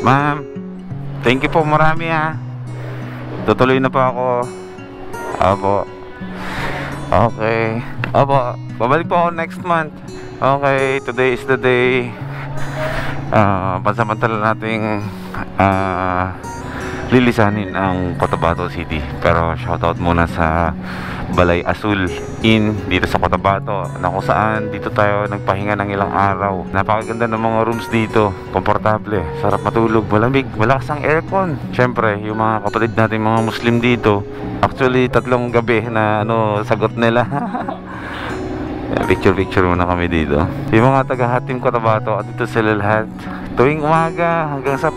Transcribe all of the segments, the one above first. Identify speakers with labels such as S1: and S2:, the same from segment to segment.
S1: Ma'am, thank you po marami ha. Tutuloy na po ako. Opo. Okay. Opo, babalik po ako next month. Okay, today is the day. Pansamantala nating lilisanin ang Cotabato City. Pero shoutout muna sa Balay Azul Inn dito sa Cotabato, na kung saan dito tayo nagpahinga ng ilang araw. Napakaganda ng mga rooms dito, komportable, sarap matulog, malamig, malakas ang aircon. Syempre, yung mga kapatid natin mga Muslim dito, actually 3 gabi na sagot nila. Picture muna kami dito. Yung mga taga-Hatim Cotabato at dito sila lahat tuwing umaga hanggang sa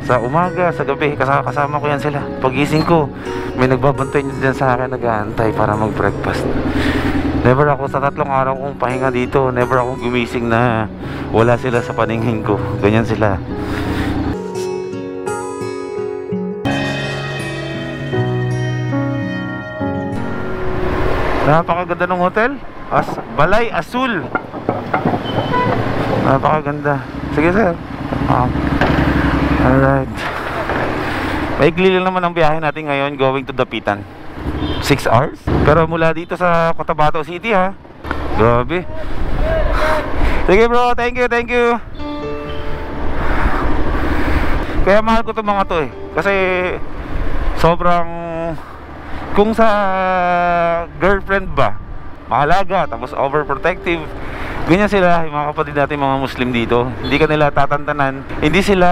S1: sa umaga, sa gabi, kasama ko yan sila. Pagising ko, may nagbabantay dyan sa akin, nag-aantay para mag-breakfast. Never ako sa 3 araw kong pahinga dito, never akong gumising na wala sila sa paningin ko. Ganyan sila. Napakaganda ng hotel, Balay Azul. Napakaganda. Sige sir. Alright. Maigli lang naman ang biyahe natin ngayon, going to Dapitan. 6 hours. Pero mula dito sa Cotabato City ha. Grabe. Sige bro, thank you. Kaya mahal ko itong mga to kasi sobrang, kung sa girlfriend ba, mahalaga, tapos overprotective, ganyan sila yung mga kapatid natin mga Muslim dito. Hindi ka nila tatantanan, hindi sila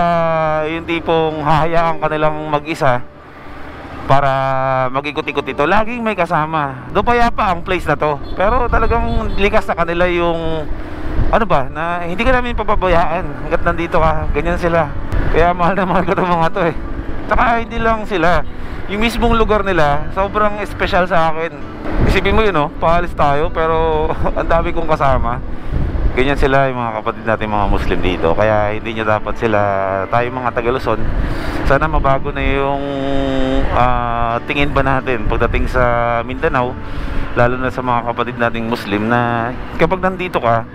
S1: yung tipong hahayaan ka nilang mag-isa para mag-ikot-ikot ito. Laging may kasama. Doon payapa ang place na to, pero talagang likas sa kanila yung na hindi ka namin papabayaan hanggat nandito ka. Ganyan sila. Kaya mahal na mahal ko itong mga to Tsaka hindi lang sila, yung mismong lugar nila sobrang special sa akin. Isipin mo yun paalis tayo pero ang dami kong kasama. Ganyan sila yung mga kapatid natin mga Muslim dito. Kaya hindi nyo dapat tayo mga Taga-Luzon, sana mabago na yung tingin ba natin pagdating sa Mindanao, lalo na sa mga kapatid nating Muslim, na kapag nandito ka,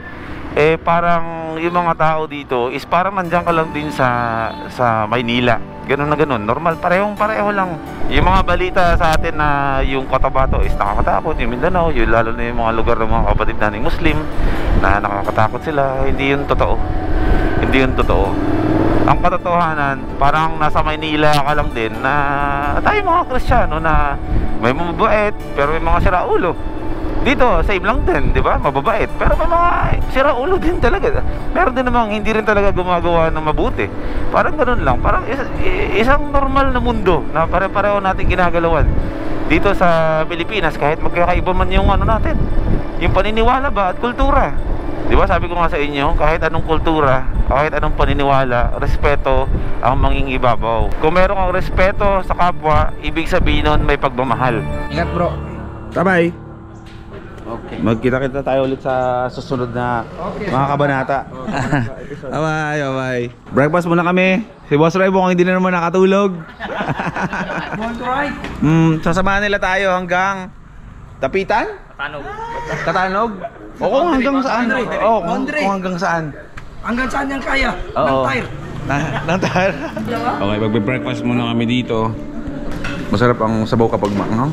S1: parang yung mga tao dito is parang nandiyan ka lang din sa Maynila. Ganun na ganun, normal, pareho lang. Yung mga balita sa atin na yung Cotabato is nakakatakot, yung Mindanao, yung lalo na yung mga lugar ng mga kapatid nating Muslim na nakakatakot sila, hindi yun totoo. Ang katotohanan, parang nasa Maynila ka lang din na tayo mga Kristiyano na may mababait pero may mga siraulo. Dito, same lang din, di ba? Mababait, pero may mga siraulo din talaga. Meron din namang hindi rin talaga gumagawa ng mabuti. Parang ganun lang, parang isang normal na mundo na pare-pareho natin ginagalawan dito sa Pilipinas, kahit magkakaiba man yung natin, yung paniniwala ba at kultura. Di ba sabi ko nga sa inyo, kahit anong kultura, kahit anong paniniwala, respeto ang mangingibabaw. Kung meron kang respeto sa kapwa, ibig sabihin nun may pagmamahal.
S2: Ingat bro. Bye-bye.
S1: Okay. Magkita-kita tayo ulit sa susunod na mga kabanata.
S2: Bye-bye. Breakfast muna kami. Si Boss Ray kung hindi na naman nakatulog. Sasamahan nila tayo hanggang Dapitan? Katanog? O kung hanggang saan? Kung hanggang saan?
S3: Hanggang saan yan kaya? Ng tire.
S2: Ng tire? Okay, magbe-breakfast muna kami dito. Masarap ang sabaw kapag maanghang.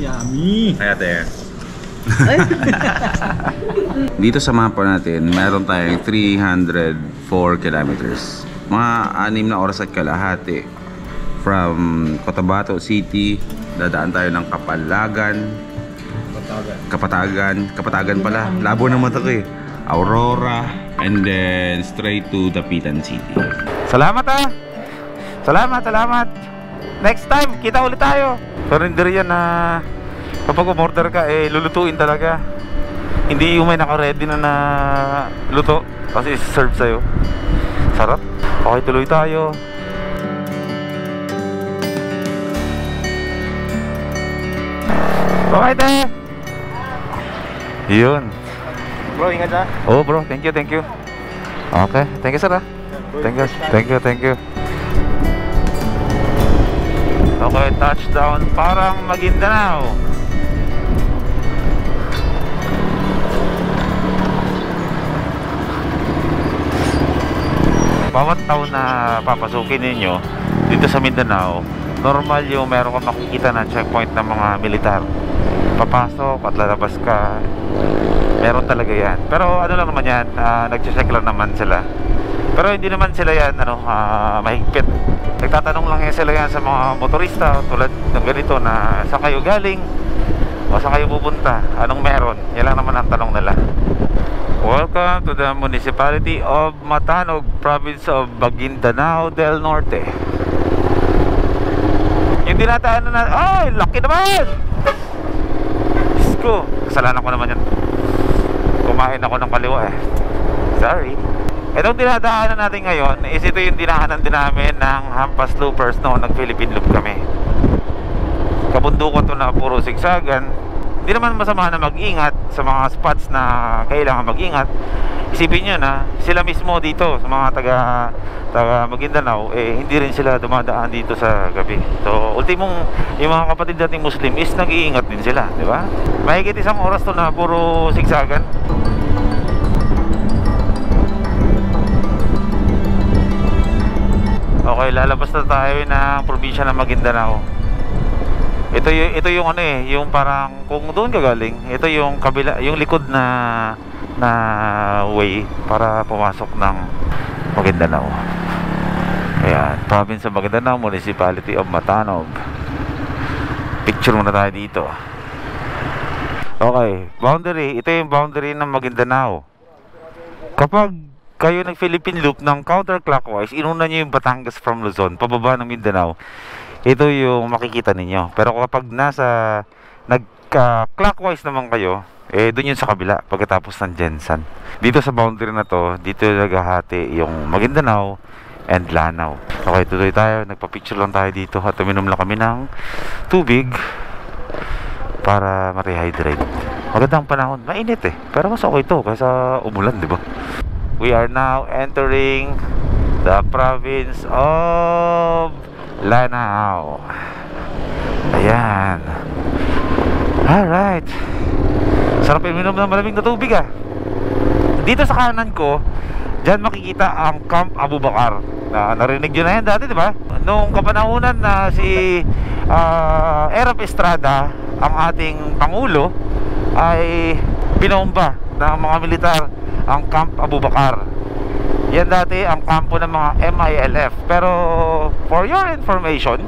S2: Yummy! Kaya there. Dito sa mapa natin, meron tayong 304 kilometers. Mga 6 na oras at kalahati. From Cotabato City, dadaan tayo ng Kapatagan pala. Labo naman ito Aurora, and then straight to Dapitan City.
S1: Salamat Salamat. Next time, kita ulit tayo. Pero hindi rin yan na kapag umorder ka, lulutuin talaga. Hindi yung may naka-ready na luto kasi serve sa'yo. Sarap. Okay, tuloy tayo. Okay, te. Yun.
S2: Bro, ingat ha.
S1: Oh bro, thank you. Okay, thank you sir ha. Thank you. Okay, touchdown parang Maguindanao. bawat taon na papasukin ninyo dito sa Mindanao, normal yung meron kang makikita na checkpoint ng mga militar. Papasok at lalabas ka, meron talaga yan. Pero ano lang naman yan, nag-check lang naman sila. Pero hindi naman sila yan mahigpit. Nagtatanong lang yan sila yan sa mga motorista tulad ng ganito na saan kayo galing o saan kayo pupunta, anong meron. Yan lang naman ang tanong nila. Welcome to the Municipality of Matanog, Province of Maguindanao del Norte. Yung dinadaanan na, ay, laki naman! Diyos ko, kasalanan ko naman yan. Kumain ako ng kaliwa eh. Sorry. Itong dinadaanan natin ngayon is ito yung dinaanan din namin ng Hampas Loopers noong nag-Philippine Loop kami. Kabundukan to na puro zigzagan. Hindi naman masama na mag-ingat sa mga spots na kailangan mag-ingat. Isipin nyo na sila mismo dito sa mga taga Maguindanao, hindi rin sila dumadaan dito sa gabi. So ultimong yung mga kapatid nating Muslim is nag-iingat din sila, di ba? Mahigit isang oras to na puro zigzagan. Okay, lalabas na tayo ng probinsya ng Maguindanao. Ito yung ano yung parang kung doon ka galing, ito yung kabila, yung likod na way para pumasok ng Maguindanao. Ayan, Province of Maguindanao, Municipality of Matanog. Picture muna tayo dito. Okay, boundary. Ito yung boundary ng Maguindanao. Kapag kayo ng Philippine Loop ng counterclockwise, inuna nyo yung Batangas from Luzon, pababa ng Mindanao, ito yung makikita ninyo. Pero kapag nasa nagka-clockwise naman kayo, doon yun sa kabila, pagkatapos ng Jensan. Dito sa boundary na to, dito naghahati yung Maguindanao and Lanao. Okay, tuloy tayo. Nagpa-picture lang tayo dito at uminom lang kami ng tubig para ma-rehydrate. Magandang panahon. Mainit eh. Pero mas okay to kaysa umulan, di ba? We are now entering the province of Lanao. Ayan. Alright. Sarap uminom ng malamig na tubig ah. Dito sa kanan ko, dyan makikita ang Camp Abu Bakar. Narinig nyo na yan dati, di ba? Noong kapanahunan na si Erap Estrada, ang ating Pangulo, ay pinomba ng mga militar ang Camp Abu Bakar. Yan dati ang kampo ng mga MILF. Pero for your information,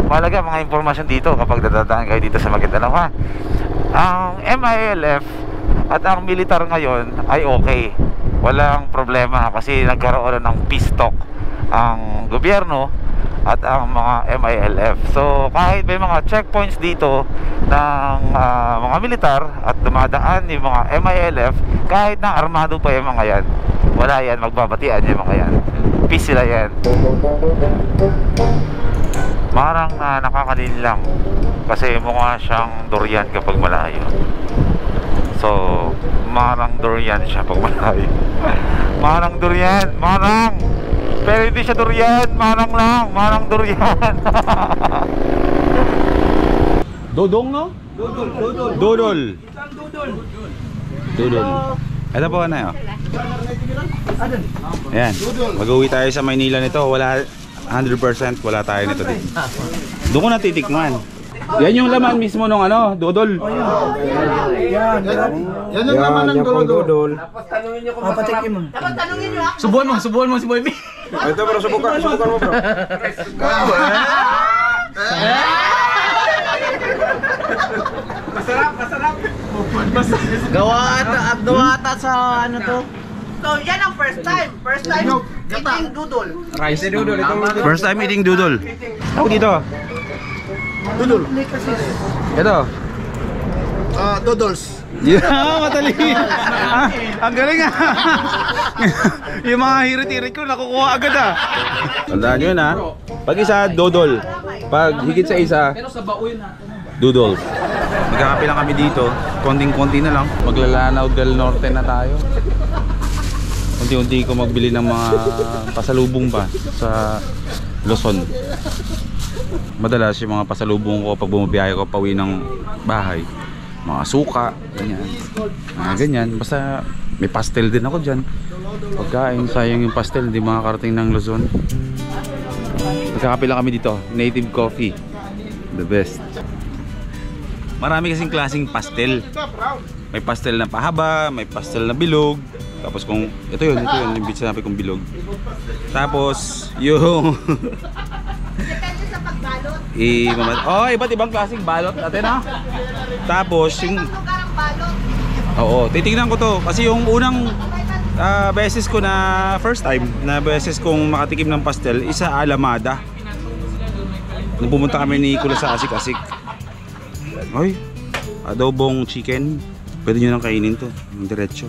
S1: malaga mga informasyon dito kapag dadaan kayo dito sa Maguindanao ha. Ang MILF at ang militar ngayon ay okay, walang problema kasi nagkaroon ng peace talk ang gobyerno at ang mga MILF. So kahit may mga checkpoints dito ng mga militar at dumadaan yung mga MILF, kahit na armado pa yung mga yan, wala yan, magbabatian yung mga yan. Peace sila yan. Marang nakakalin lang kasi mukha siyang durian kapag malayo. So marang durian siya pag malayo. Marang durian, marang. Pero hindi siya durian, marang lang, marang durian.
S2: Dodong no? Dodol. Dodol. Ito po na yun. Ayan, mag-uwi tayo sa Maynila nito. Wala 100%, wala tayo nito dito. Doon ko natitikman. Yan yung laman mismo ng ano, dodol.
S3: Yan.
S4: Yan ang naman ng dodol.
S3: Papatikin mo.
S5: Dapat tanungin nyo ha.
S4: Subuhan mo si Boy B.
S2: Ito bro, subukan mo bro.
S4: Masarap.
S5: Gawa ata sa ano to. So yan ang first time eating doodle.
S4: Rice dodol.
S2: First time eating dodol. Ako dito.
S4: Dodol.
S2: Ito.
S4: Doodles.
S2: Yeah, matali. Ang galing ah. Yung mga hirit-hirit ko nakukuha agad ah. Tandaan nyo na, pag isa, dodol. Pag higit sa isa, doodles. Magkakape lang kami dito. Konting-konti na lang. Maglalanaw del Norte na tayo. Unti-unti ko magbili ng mga pasalubong pa sa Luzon. Madalas yung mga pasalubong ko pag bumabiyahe ko pauwi ng bahay, mga suka, ganyan. Ganyan. Basta may pastel din ako dyan. Pagkain, sayang yung pastel, hindi makakarating ng Luzon. Magkakape lang kami dito, native coffee. The best. Marami kasing klaseng pastel. May pastel na pahaba, may pastel na bilog. Tapos kung, ito yun, yung sinabi kong bilog. Tapos, yung...
S5: Depende sa pagbalot.
S2: Iba't ibang klaseng balot natin, ha? Tapos, yung...
S5: Ibang lugar ang balot.
S2: Oo, titignan ko to. Kasi yung unang beses ko na, first time, na beses kong makatikim ng pastel, isa Alamada. Nung pumunta kami ni Kula sa Asik-Asik. Ay, adobong chicken. Pwede nyo nang kainin to, yung diretso.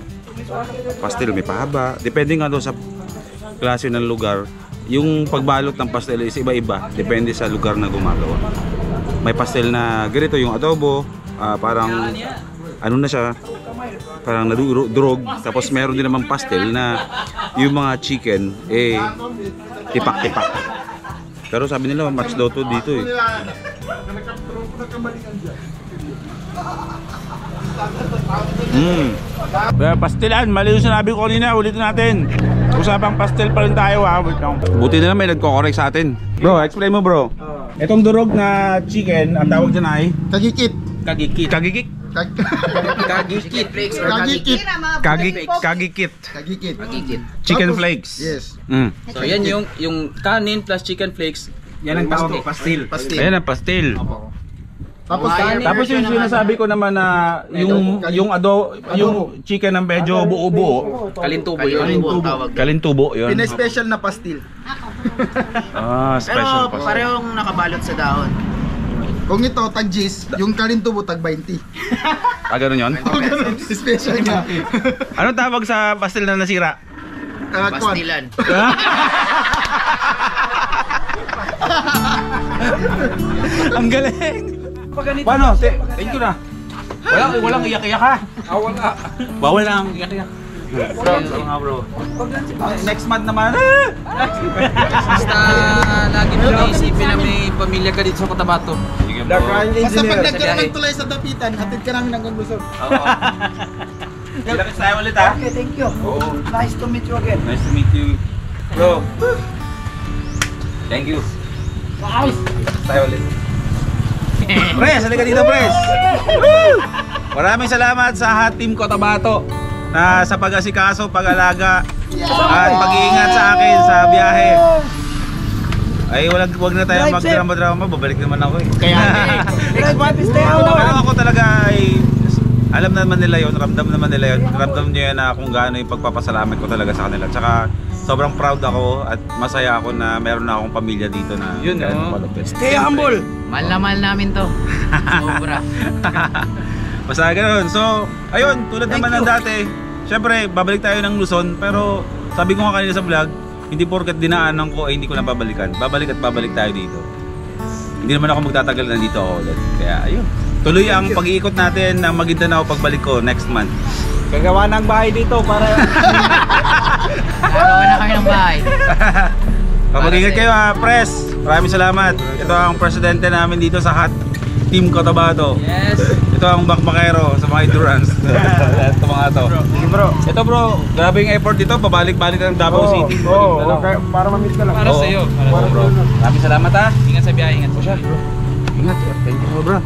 S2: Pastel may pahaba. Depende nga daw sa klase ng lugar. Yung pagbalot ng pastel is iba-iba. Depende sa lugar na gumagawa. May pastel na ganito yung adobo. Parang ano na siya, parang nadurog. Tapos meron din naman pastel na yung mga chicken tipak-tipak. Pero sabi nila match daw to dito eh. Pastelan, mali yung sinabi ko kanina, ulitin natin. Usapang pastel pa rin tayo, ha. Buti na lang may nagko-correct sa atin. Bro, explain mo, bro. Itong durog na chicken, ang tawag dyan ay
S4: Kagikit.
S2: kagikit. Kagikit?
S4: Kagikit flakes or kagikit.
S2: Kagikit.
S4: Kagikit.
S2: Chicken flakes.
S4: Yes.
S6: So yan yung kanin plus chicken flakes.
S2: Yan ang tawag pastil.
S4: Pastil.
S2: Ayan ang pastil.
S4: Tapos
S2: yung sinasabi ko naman na yung chicken ng medyo buo-buo.
S6: Kalintubo yun.
S2: Kalintubo yun.
S4: Pina-special na pastil.
S2: Special
S5: Pero
S2: pastil.
S5: parehong nakabalot sa dahon.
S4: Kung ito, tag-G's, yung kalintubo, tag-20.
S2: Ganun yun?
S4: Special niya.
S2: Anong tawag sa pastil na nasira?
S6: Pastilan.
S2: Ang galing! Paano? Thank you na. Walang iyak-iyak ha? Wala. Bawal lang iyak-iyak. Bro. Next month naman.
S6: Basta lagi mo naisipin na may pamilya ka dito sa Cotabato.
S4: Basta pag nagkaroon ng tulay sa dapitan, hatid ka namin hanggang Luzon.
S2: Kailangan tayo ulit ha?
S3: Okay, thank you. Nice to meet you again.
S2: Nice to meet you. Bro. Thank you. Tayo ulit. Pres, halika dito, Pres. Maraming salamat sa Hot Team Cotabato na sa pag-asikaso, pag-alaga at pag-iingat sa akin sa biyahe. Ay, wag na tayo magdrama-drama, babalik naman ako eh.
S3: Kaya next month, stay out.
S2: Pero ako talaga ay alam naman nila yun, ramdam naman nila yun. Ramdam nyo yan na kung gaano yung pagpapasalamat ko talaga sa kanila. Tsaka sobrang proud ako at masaya ako na meron na akong pamilya dito na
S6: Yun, no?
S3: Stay humble.
S6: Mahal na mahal namin to. Sobra.
S2: Basta ganoon. So, ayun, tulad naman ng dati. Syempre, babalik tayo ng Luzon. Pero sabi ko nga kanina sa vlog, hindi porket dinaanan ko ay hindi ko na babalikan. Babalik at babalik tayo dito. Hindi naman ako magtatagal na dito ako ulit. Kaya ayun, tuloy ang pag-iikot natin ng Maguindanao pagbalik ko next month.
S3: Gagawa ng bahay dito para
S6: Gagawa na kami ng bahay.
S2: Kapag-ingat kayo ha, Pres. Maraming salamat. Ito ang presidente namin dito sa Hot Team Cotabato.
S6: Yes.
S2: Ito ang bakbakero sa mga endurance. Ito mga to.
S3: bro.
S2: Ito bro, grabe yung effort dito. Pabalik-balik ng Davao City.
S3: Para ma-meet ka lang.
S6: Para sa iyo.
S2: Bro. Maraming salamat ha.
S6: Ingat sa biyahe, ingat sa biyahe.
S2: Ingat. Thank you bro.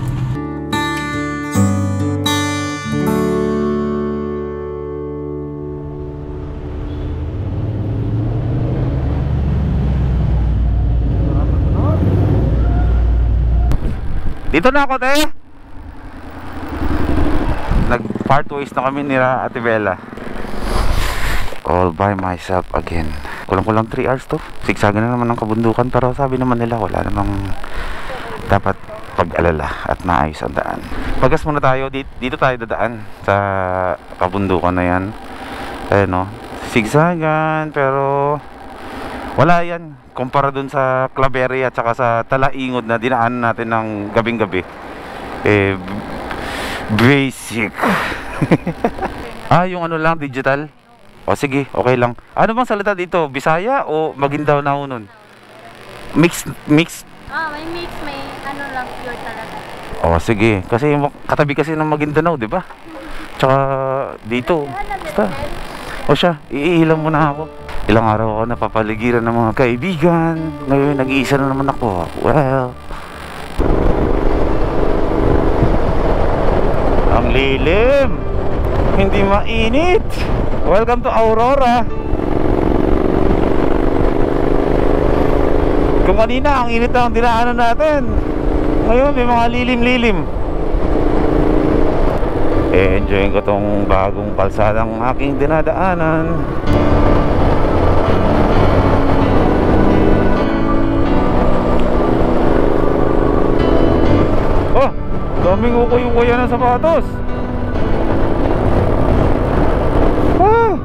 S2: Dito na ako, te. Nag-part ways na kami ni Ate Bella. All by myself again. Kulang-kulang 3 hours to. Sigsagan na naman ng kabundukan, pero sabi naman nila wala namang dapat pag-alala at maayos ang daan. Pagas muna tayo. Dito tayo dadaan sa kabundukan na yan. Ayun no. Sigsagan, pero wala yan kumpara dun sa Claveria at saka sa Talaingod na dinaan natin ng gabing-gabi. Basic. Yung ano lang, digital. O sige, okay lang. Ano bang salita dito? Bisaya o Maguindanao na nun? Mix?
S7: may mix, may ano lang, pure talaga.
S1: Oh, sige. Kasi katabi kasi ng Maguindanao, di ba? Tsaka dito. Basta. O siya, iilang muna ako. Ilang araw ako napapaligiran ng mga kaibigan. Ngayon, nag-iisa na naman ako. Well, ang lilim. Hindi mainit. Welcome to Aurora. Kung kanina, ang init na ang dinaanan natin. Ngayon, may mga lilim-lilim. Enjoyin ko tong bagong kalsadang aking dinadaanan. Oh, daming ukoy-ukoy ng sapatos. Ah!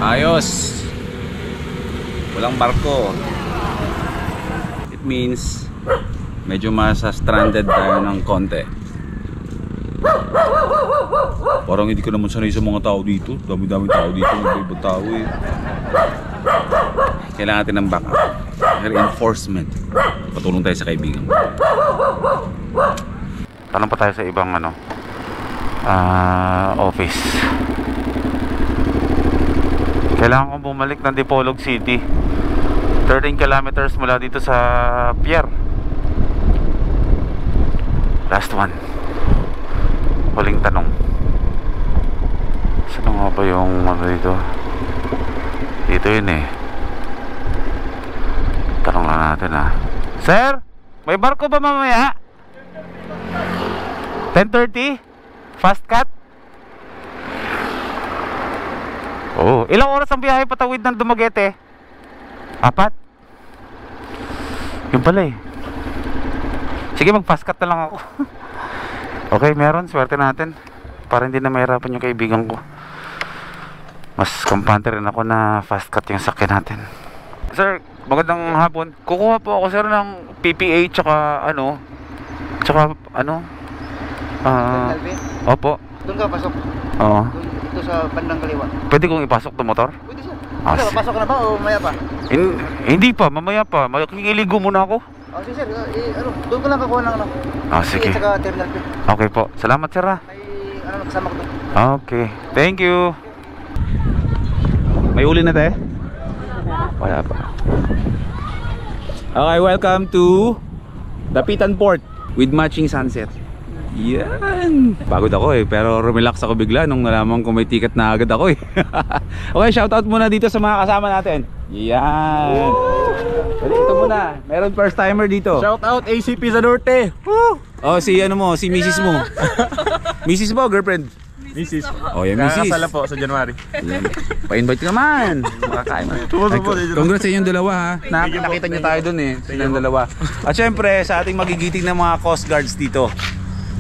S2: Ayos. Walang barko. It means medyo stranded tayo ng konti. Parang hindi ko naman sanay sa mga tao dito. Dami-dami tao dito. Iba-ibang tao eh. Kailangan natin ng backup. Reinforcement. Patulong tayo sa kaibigan.
S1: Tanong pa tayo sa ibang office. Kailangan kong bumalik ng Dipolog City. 13 kilometers mula dito sa pier. Last one. Huling tanong. Saan nga ba yung dito? Dito yun eh. Tanong na natin Sir, may barko ba mamaya? 10:30? Fast cut? Oh, ilang oras ang biyahe patawid ng Dumaguete? 4? Yun pala eh. Sige, mag-fast cut na lang ako. Okay, meron. Swerte natin. Para hindi na mahirapan yung kaibigan ko. Mas kampante rin ako na fast cut yung sakyan natin. Sir, magandang hapon. Kukuha po ako, sir, ng PPA tsaka opo.
S5: Doon ka, pasok.
S1: Oo.
S5: Ito sa bandang kaliwa.
S1: Pwede kong ipasok to motor?
S5: Pwede sir.
S1: Sige.
S5: Pasok na ba o maya pa?
S1: Hindi pa, mamaya pa. Makikiligo muna ako.
S5: Sige sir, doon ko lang kakuha ng
S1: sige.
S5: Saka terminal P.
S1: Okay po. Salamat, sir.
S5: May kasama ko doon.
S1: Okay. Thank you. May uli na tayo? Wala pa.
S2: Okay, welcome to Dapitan Port with matching sunset. Yan. Pagod ako pero rumelax ako bigla nung nalaman ko may ticket na agad ako Okay, shoutout muna dito sa mga kasama natin. Yan. Dito muna. Meron first timer dito.
S3: Shout out ACP sa Norte.
S2: Oh, si Mrs. mo. Mrs. mo, girlfriend?
S3: Mrs.
S2: Oh, yan, Mrs.
S3: Kakasala po sa January.
S2: Pa-invite ka naman. Makakain man. Congrats sa inyong dalawa ha. Nakita niyo tayo dun silang dalawa. At syempre sa ating magigiting na mga Coast Guards dito.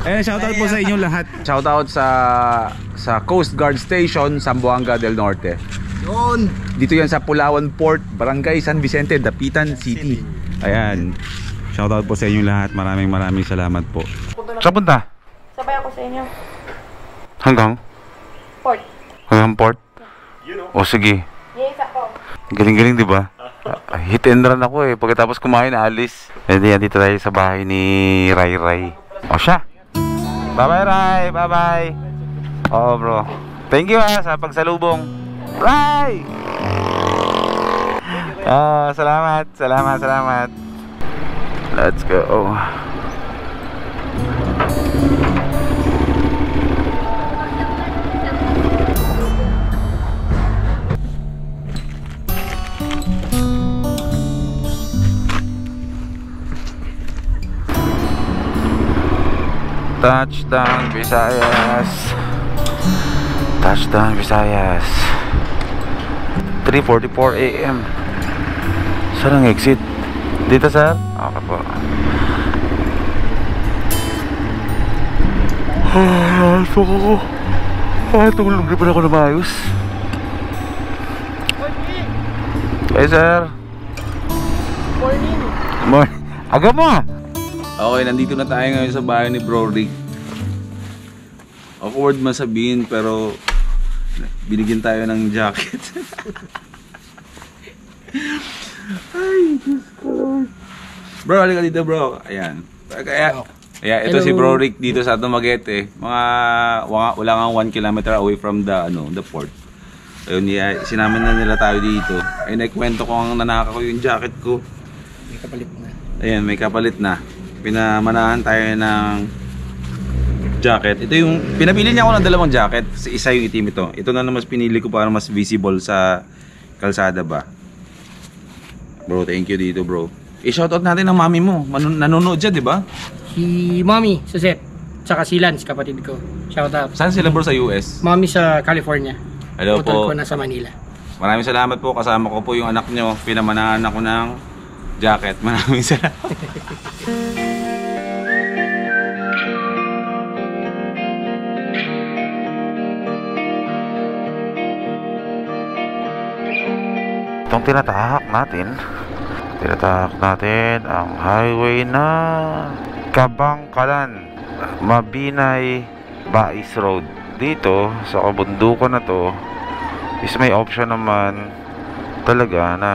S2: Ayun, shoutout po sa inyong lahat. Shoutout sa Coast Guard Station, Zamboanga del Norte.
S4: Yun.
S2: Dito yan sa Pulawan Port, Barangay San Vicente, Dapitan City. Ayan. Shoutout po sa inyong lahat. Maraming salamat po.
S1: Saan punta?
S7: Sabay ako sa inyo.
S1: Hanggang?
S7: Port.
S1: Hanggang port? O sige.
S7: Yes, ako.
S1: Galing-galing, di ba? Hit and run ako pagkatapos kumain, alis. Yan, dito tayo sa bahay ni Rai Rai. O siya. Bye-bye, Rai. Bye-bye. Oo, bro. Thank you sa pagsalubong. Rai! Salamat. Let's go. Touchdown Visayas. 3:44 AM. Saan ang exit? Dito, sir? Okay po. Suko ko. Tulog na pala ako na maayos. Hey, sir. Morning. Aga mo ah.
S2: Okay, nandito na tayo ngayon sa bahay ni Bro Rick. Awkward masabihin pero binigyan tayo ng jacket. Ay, Diyos ko Lord. Bro, halika dito bro. Ayan. Kaya ito si Bro Rick dito sa Dumaguete. Wala nga 1 kilometer away from the port. Ayun, sinamin na nila tayo dito. Ay, naikwento ko ang nanaka ko yung jacket ko.
S5: May kapalit na.
S2: Ayan, may kapalit na. Pinamanahan tayo ng jacket. Ito yung, pinabili niya ako ng 2 jacket. Isa yung itim ito. Ito na mas pinili ko para mas visible sa kalsada ba. Bro, thank you dito bro. I-shoutout natin ang mami mo. Nanonood dyan, di ba?
S8: Si Mommy, Suzette, tsaka si Lance, kapatid ko. Shout out.
S2: Saan sila bro sa US?
S8: Mommy sa California.
S2: Hello
S8: Putol
S2: po.
S8: ko nasa Manila.
S2: Maraming salamat po. Kasama ko po yung anak nyo. Pinamanahan ako ng jacket. Maraming salamat.
S1: Itong tinatahak natin ang highway na Kabangkalan, Mabinay, Bais Road. Dito sa kabundukan na to is may option naman talaga na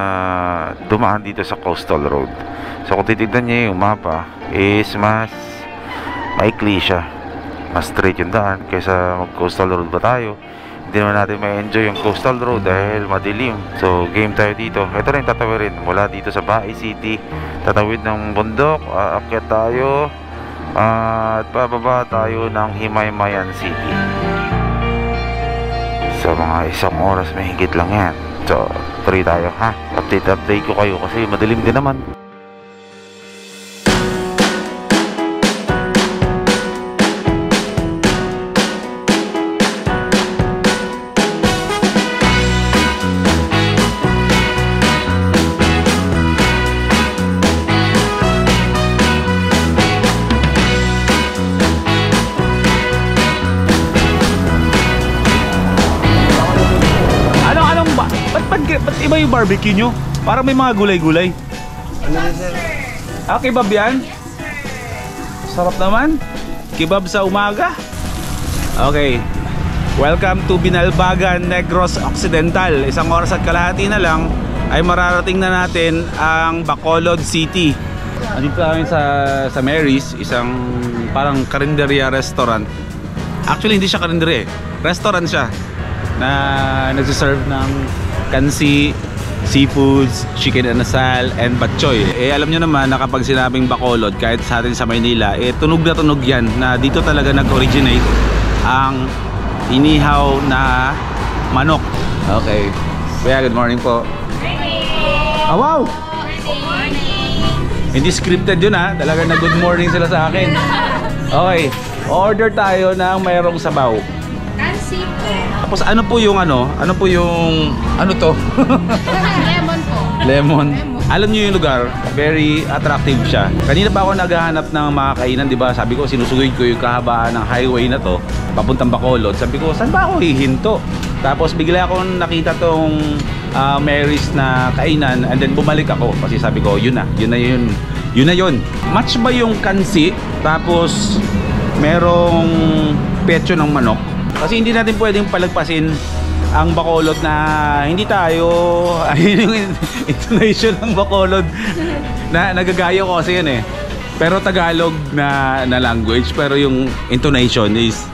S1: dumaan dito sa coastal road. So kung titignan niyo yung mapa is mas maikli siya, mas straight yung daan kaysa mag coastal road ba tayo. Hindi naman natin may enjoy yung coastal road dahil madilim. So game tayo dito. Ito rin tatawirin mula dito sa Bae City, tatawid ng bundok, aakyat tayo at bababa tayo ng Himaymayan City. Sa mga 1 oras may higit lang yan. So tuloy tayo ha. Update ko kayo kasi madilim din naman.
S3: Ba't iba yung barbecue nyo? Parang may mga gulay-gulay. Ah, kebab yan? Sarap naman. Kebab sa umaga. Okay. Welcome to Binalbagan, Negros Occidental. 1 oras at kalahati na lang ay mararating na natin ang Bacolod City. Andito kami sa Mary's, isang parang karinderya restaurant. Actually hindi siya karinderya, restaurant siya na nagsiserve ng kansi, seafoods, chicken anasal, and batchoy. Alam nyo naman na kapag sinabing Bacolod, kahit sa atin sa Maynila, tunog na tunog yan na dito talaga nag-originate ang inihaw na manok. Okay. Kuya, good morning po. Oh, wow! Hindi scripted yun ha. Talaga na good morning sila sa akin. Okay. Order tayo ng mayroong sabaw.
S7: Kansi po.
S3: Tapos ano to?
S7: Lemon po.
S3: Lemon. Alam niyo yung lugar, very attractive siya. Kanina pa ako naghahanap ng mga kainan, di ba? Sabi ko, sinusugid ko yung kahabaan ng highway na to, papuntang Bacolod. Sabi ko, saan ba ako hihinto? Tapos bigla akong nakita tong Mary's na kainan, and then bumalik ako kasi sabi ko, yun na yun. Match ba yung kansi? Tapos merong pecho ng manok. Kasi hindi natin pwedeng palagpasin ang Bacolod na hindi tayo ayun yung intonation ng Bacolod na nagagaya ko kasi yun pero Tagalog na language, pero yung intonation is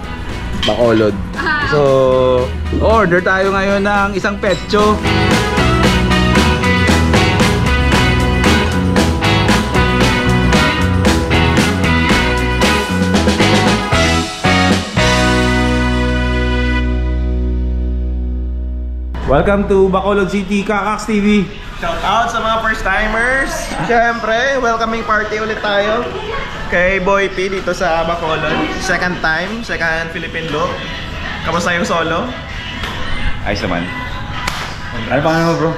S3: Bacolod. So order tayo ngayon ng isang pecho. Welcome to Bacolod City, Kakax TV.
S4: Shout out sa mga first timers. Siyempre, welcoming party ulit tayo kay Boy P dito sa Bacolod. Second Philippine look. Kamusta yung solo?
S3: Ayos naman. Ano pangalan mo bro?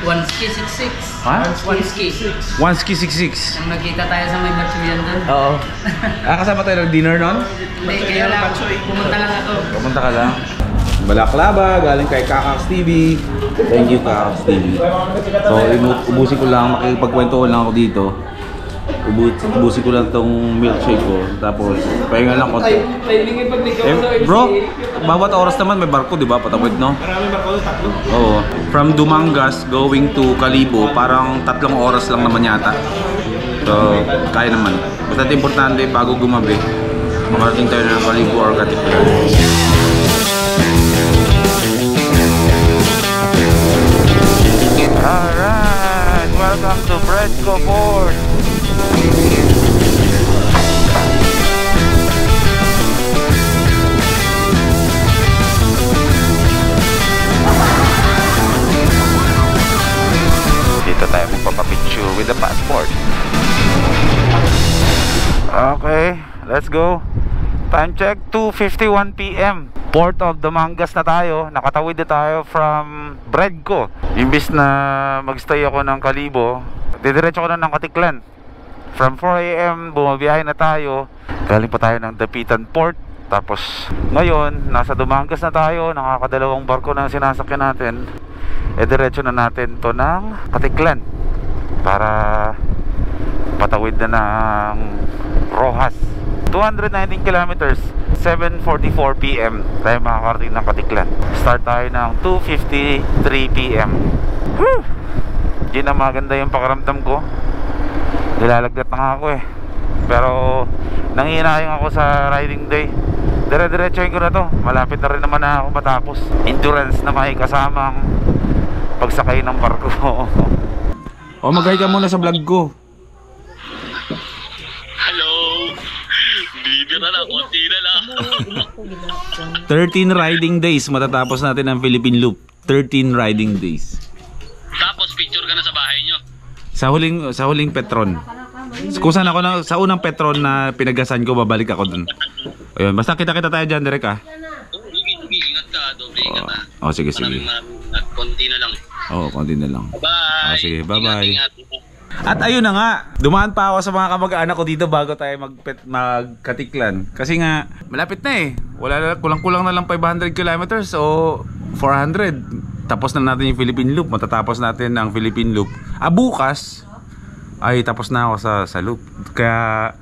S6: 1K66.
S3: Ha?
S6: Whiskey.
S3: One ski 66.
S6: Nang nagkita tayo sa may Batsuyan doon.
S3: Oo. Kasama tayo ng dinner nun?
S6: Hindi, kaya lang. Pumunta lang ako.
S3: Pumunta ka lang. Balaklava, galing kay Kakax TV. Thank you, Kakax TV. So, ubusin ko lang, makikipagkwento lang ako dito. Ubusin ko lang tong milkshake ko. Tapos, pahinga lang konti. Bro, bawat oras naman may barko, di ba? Patawid, no?
S4: Maraming barko, 3.
S3: Oo. From Dumangas going to Kalibo, parang 3 oras lang naman yata. So, kaya naman. Basta importante, bago gumabi, makarating tayo ng Kalibo or Katipunan.
S1: Alright, welcome to Bredco Port. Dito tayo magpapapicture with the passport. Okay, let's go. Time check, 2:51 PM. Port of Dumangas na tayo. Nakatawid na tayo from Bredco. Imbis na magstay ako ng Kalibo, didiretso ko na ng Katiklan. From 4 AM, bumabiyahe na tayo. Galing pa tayo ng Dapitan Port. Tapos ngayon, nasa Dumangas na tayo. Nakakadalawang barko na sinasakyan natin. Diretso na natin to ng Katiklan para patawid na ng Rojas. 219 kilometers, 7:44 PM tayo makakarating ng Katiklan. Start tayo ng 2:53 PM. Whew! Di na maganda yung pakiramdam ko. Nilalagdat na nga ako eh. Pero nangihinayang ako sa riding day. Dire-diretsoin ko na to. Malapit na rin naman na ako matapos. Endurance na may kasamang pagsakay ng barko.
S3: O, mag-hi ka muna sa vlog ko.
S9: Hello! Bibira na, konti na lang.
S3: 13 riding days matatapos natin ang Philippine Loop. 13 riding days.
S9: Tapos picture ka na sa bahay nyo.
S3: Sa huling Petron. Kung saan ako na, sa unang Petron na pinagasan ko, babalik ako dun. Ayun, basta kita-kita tayo dyan, Derek, ha?
S9: Sige, ingat ka, doble ingat ha.
S3: Oh, sige, sige.
S9: Maraming konti na lang.
S3: Oo, konti na lang.
S9: Bye!
S3: Oh, sige, bye-bye.
S9: Ingat.
S3: At ayun na nga, dumaan pa ako sa mga kamag-anak ko dito bago tayo magkatiklan. Kasi nga, malapit na eh. Kulang-kulang na lang 500 kilometers o 400. Tapos na natin yung Philippine Loop. Matatapos natin ang Philippine Loop. Bukas ay tapos na ako sa loop. Kaya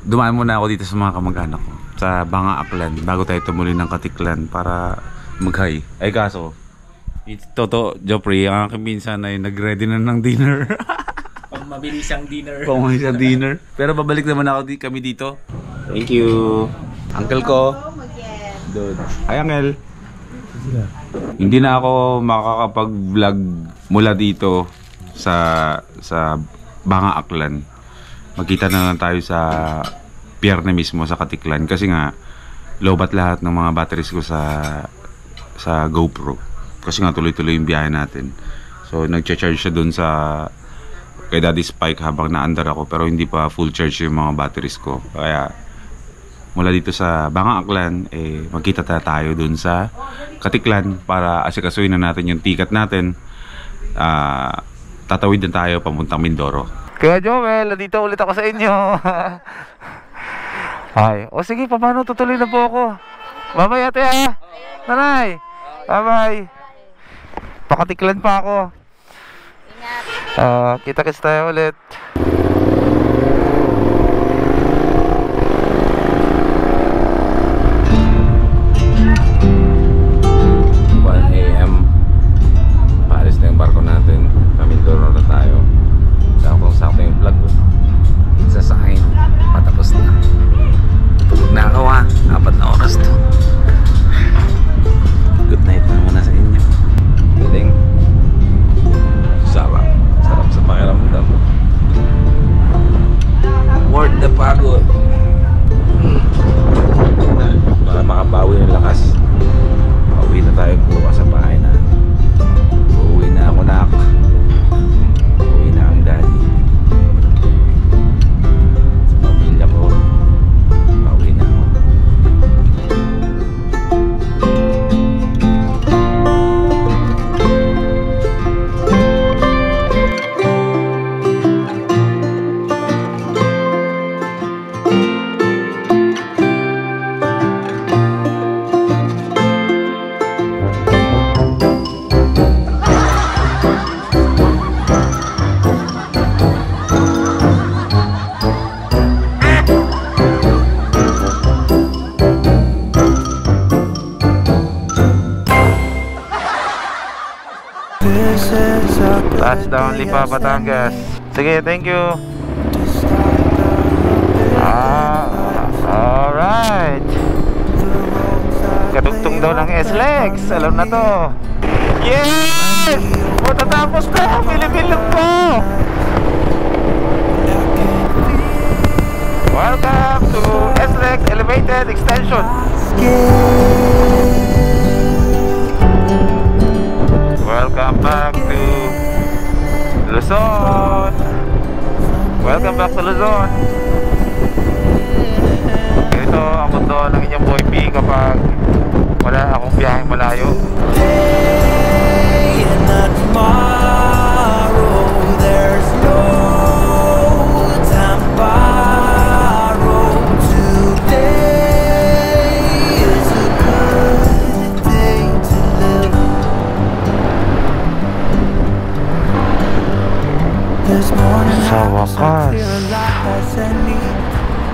S3: dumaan muna ako dito sa mga kamag-anak ko sa Banga Aklan bago tayo tumuloy ng Katiklan para mag-hi. Ay kaso, Toto, Joffrey, ang aking pinsan ay nag-ready na ng dinner.
S8: Mabilisang dinner.
S3: Pamabilisang dinner. Pero babalik naman ako kami dito. Thank you. Uncle ko. Dude. Hi, Uncle. Hindi na ako makakapag-vlog mula dito sa Banga Aklan. Magkita na lang tayo sa pier na mismo sa Katiklan kasi nga lobat lahat ng mga batteries ko sa GoPro. Kasi nga tuloy-tuloy yung biyahe natin. So nag-charge siya dun kay Daddy Spike habang naandar ako, pero hindi pa full charge yung mga batteries ko. Kaya mula dito sa Banga Aklan, magkita tayo dun sa Katiklan para asikasuhin na natin yung ticket natin. Tatawid na tayo papuntang Mindoro.
S1: Kaya Joel, dito ulit ako sa inyo. Ay, o sige, paano tutuloy na po ako. Bye-bye ate ha. Nanay. Bye-bye. Pakatiklan pa ako. Kita-kits tayo ulit.
S3: 1 AM. Paalis na yung barko natin. Mindoro na tayo. Sakto yung vlog ko. Sa sign, patapos na. Tulog na ako ha. 4 na oras to. Good night na muna sa inyo. Galing. Sarap sa pakiramdam. Worth the pagod. Para makabawi ng lakas. Pauwi na tayo bukas sa bahay na. Uuwi na ako nak. Uuwi na ang daddy. Sa pamilya ko. Pauwi na ako.
S1: Touchdown Lipa, Batangas. Sige, thank you. Alright. Kadugtong daw ng S-Lex. Alam na to. Yes! Matatapos na. Bilib-bilib ko. Welcome to S-Lex Elevated Extension. Welcome back to Luzon. Welcome back to Luzon. Ito ang mundo ng inyong Boy P kapag wala akong biyaheng malayo.
S10: There's no time to borrow. Today is a good day to live. This morning
S1: Sa wakas,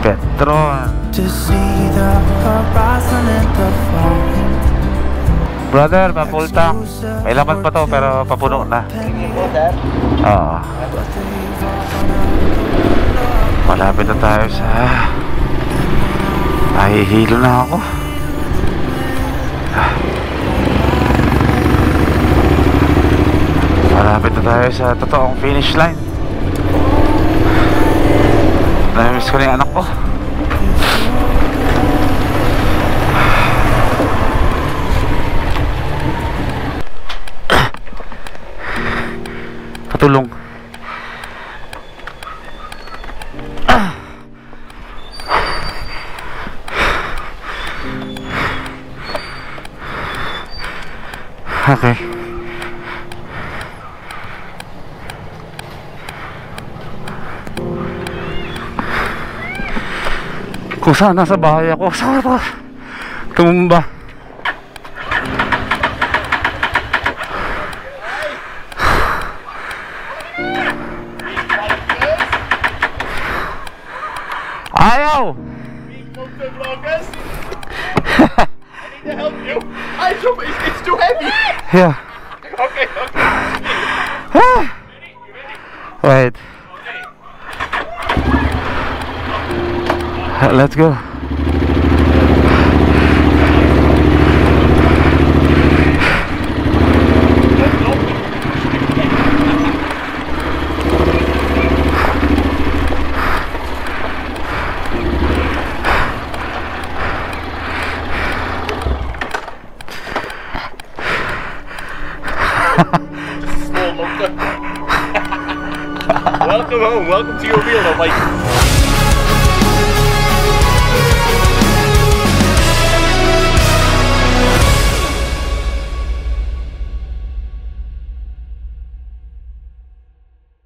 S1: Petron.
S10: to see the horizon and the fall.
S1: Brother, ma-full tank. May laman pa to pero papuno na. Oo. Malapit na tayo sa... Nahihilo na ako. Malapit na tayo sa totoong finish line. Namiss ko na yung anak ko. Patulong. Okay. Kung saan nasa bahay ako, saan ito? Tumumba. Ayaw!
S4: I need to help you. It's too heavy.
S1: Yeah.
S4: Okay.
S1: Wait. Let's go.
S4: Welcome home. Welcome to your real life.